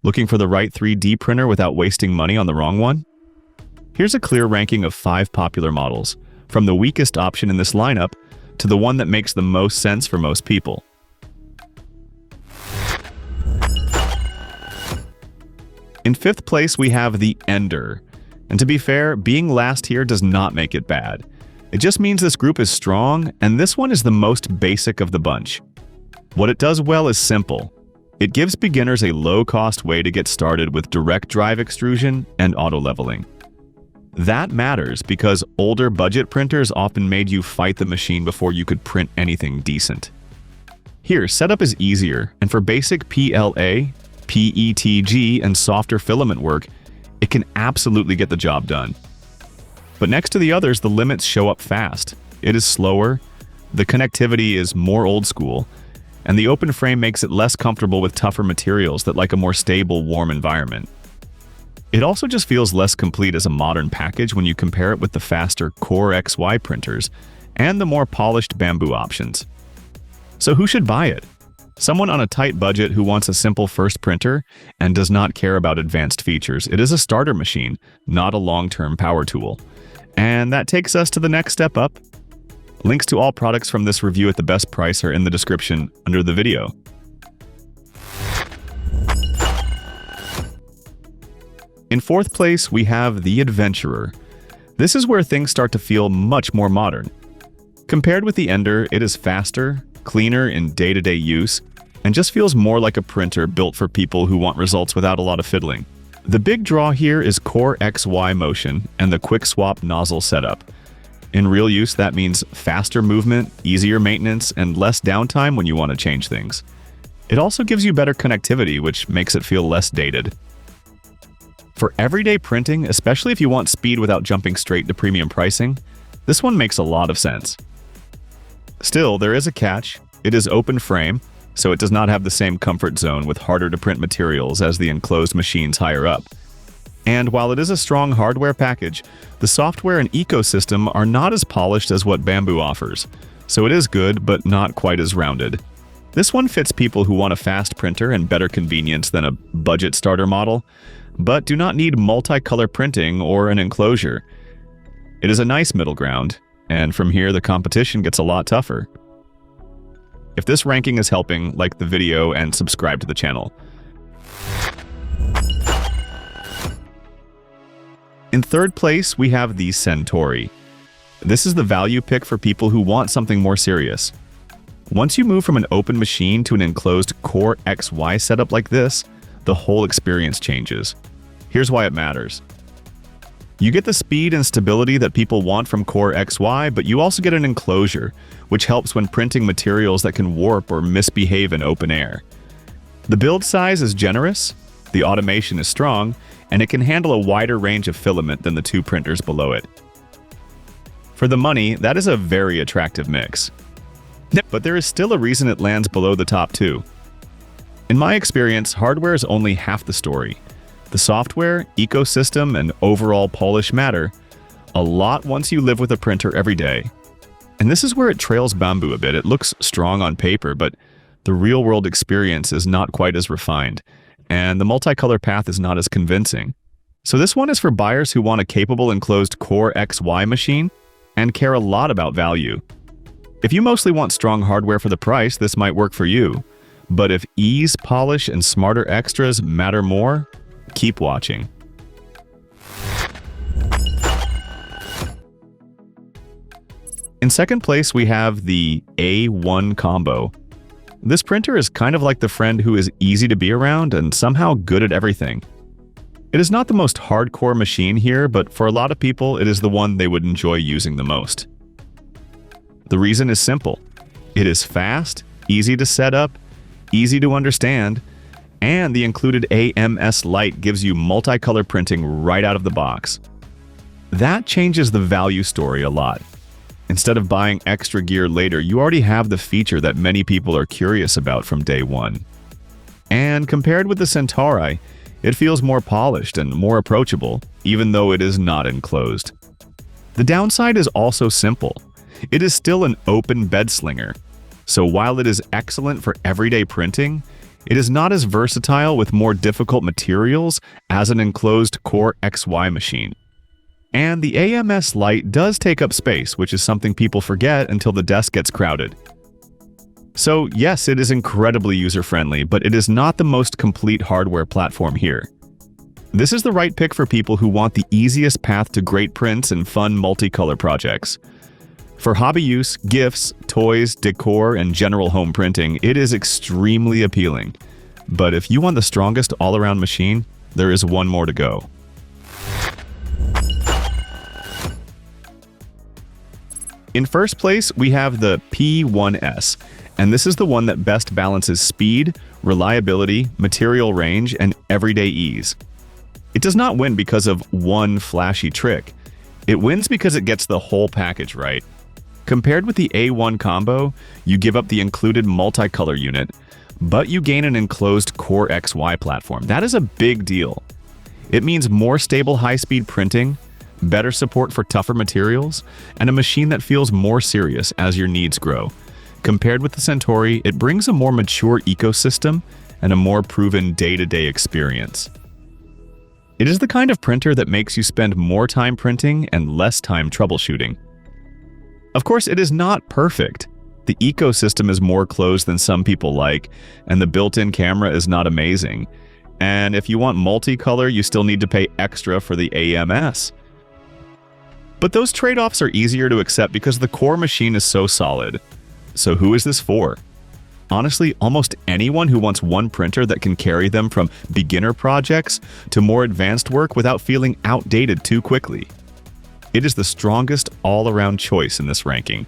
Looking for the right 3D printer without wasting money on the wrong one? Here's a clear ranking of 5 popular models, from the weakest option in this lineup to the one that makes the most sense for most people. In 5th place, we have the Ender. And to be fair, being last here does not make it bad. It just means this group is strong, and this one is the most basic of the bunch. What it does well is simple. It gives beginners a low-cost way to get started with direct drive extrusion and auto-leveling. That matters because older budget printers often made you fight the machine before you could print anything decent. Here, setup is easier, and for basic PLA, PETG, and softer filament work, it can absolutely get the job done. But next to the others, the limits show up fast. It is slower, the connectivity is more old school, and the open frame makes it less comfortable with tougher materials that like a more stable, warm environment. It also just feels less complete as a modern package when you compare it with the faster Core XY printers and the more polished Bambu options. So who should buy it? Someone on a tight budget who wants a simple first printer and does not care about advanced features. It is a starter machine, not a long-term power tool. And that takes us to the next step up. Links to all products from this review at the best price are in the description under the video. In 4th place, we have the Adventurer. This is where things start to feel much more modern. Compared with the Ender, it is faster, cleaner in day-to-day use, and just feels more like a printer built for people who want results without a lot of fiddling. The big draw here is Core XY motion and the quick swap nozzle setup. In real use, that means faster movement, easier maintenance, and less downtime when you want to change things. It also gives you better connectivity, which makes it feel less dated. For everyday printing, especially if you want speed without jumping straight to premium pricing, this one makes a lot of sense. Still, there is a catch. It is open frame, so it does not have the same comfort zone with harder to print materials as the enclosed machines higher up. And while it is a strong hardware package, the software and ecosystem are not as polished as what Bambu offers, so it is good but not quite as rounded. This one fits people who want a fast printer and better convenience than a budget starter model, but do not need multicolor printing or an enclosure. It is a nice middle ground, and from here the competition gets a lot tougher. If this ranking is helping, like the video and subscribe to the channel. In 3rd place, we have the Centauri. This is the value pick for people who want something more serious. Once you move from an open machine to an enclosed Core XY setup like this, the whole experience changes. Here's why it matters. You get the speed and stability that people want from Core XY, but you also get an enclosure, which helps when printing materials that can warp or misbehave in open air. The build size is generous, the automation is strong, and it can handle a wider range of filament than the 2 printers below it. For the money, that is a very attractive mix. But there is still a reason it lands below the top 2. In my experience, hardware is only half the story. The software, ecosystem, and overall polish matter a lot once you live with a printer every day. And this is where it trails Bambu a bit. It looks strong on paper, but the real-world experience is not quite as refined, and the multicolor path is not as convincing. So this one is for buyers who want a capable enclosed Core XY machine and care a lot about value. If you mostly want strong hardware for the price, this might work for you. But if ease, polish, and smarter extras matter more, keep watching. In 2nd place, we have the A1 Combo. This printer is kind of like the friend who is easy to be around and somehow good at everything. It is not the most hardcore machine here, but for a lot of people, it is the one they would enjoy using the most. The reason is simple. It is fast, easy to set up, easy to understand, and the included AMS light gives you multicolor printing right out of the box. That changes the value story a lot. Instead of buying extra gear later, you already have the feature that many people are curious about from day one. And compared with the Centauri, it feels more polished and more approachable, even though it is not enclosed. The downside is also simple. It is still an open bed slinger. So while it is excellent for everyday printing, It is not as versatile with more difficult materials as an enclosed Core XY machine. And the AMS Lite does take up space, which is something people forget until the desk gets crowded. So yes, it is incredibly user-friendly, but it is not the most complete hardware platform here. This is the right pick for people who want the easiest path to great prints and fun multicolor projects. For hobby use, gifts, toys, decor, and general home printing, it is extremely appealing. But if you want the strongest all-around machine, there is one more to go. In first place, we have the P1S, and this is the one that best balances speed, reliability, material range, and everyday ease. It does not win because of one flashy trick. It wins because it gets the whole package right. Compared with the A1 Combo, you give up the included multicolor unit, but you gain an enclosed Core XY platform. That is a big deal. It means more stable high-speed printing, better support for tougher materials, and a machine that feels more serious as your needs grow. Compared with the Centauri, it brings a more mature ecosystem and a more proven day-to-day experience. It is the kind of printer that makes you spend more time printing and less time troubleshooting. Of course, it is not perfect. The ecosystem is more closed than some people like, and the built-in camera is not amazing. And if you want multicolor, you still need to pay extra for the AMS. But those trade-offs are easier to accept because the core machine is so solid. So who is this for? Honestly, almost anyone who wants one printer that can carry them from beginner projects to more advanced work without feeling outdated too quickly. It is the strongest all-around choice in this ranking,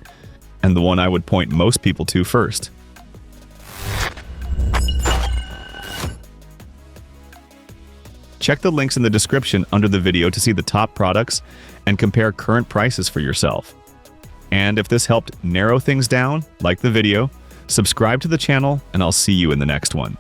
and the one I would point most people to first. Check the links in the description under the video to see the top products and compare current prices for yourself. And if this helped narrow things down, like the video, subscribe to the channel, and I'll see you in the next one.